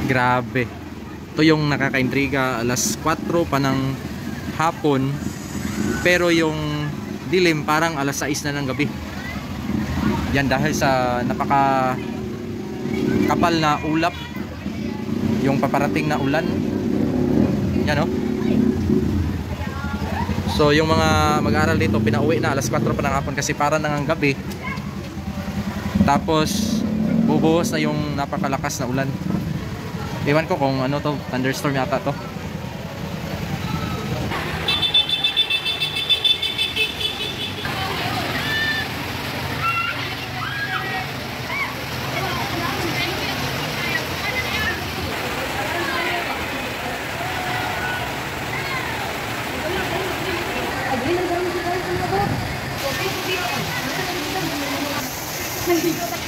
Grabe. Ito yung nakakaintriga, alas 4 pa ng hapon pero yung dilim parang alas 6 na ng gabi. Yan dahil sa napaka kapal na ulap, yung paparating na ulan. Yan, oh. So yung mga mag-aaral dito pinauwi na alas 4 pa ng hapon kasi para nang gabi. Tapos bubuhos na yung napakalakas na ulan. Ewan ko kung ano to, thunderstorm yata to. Nandito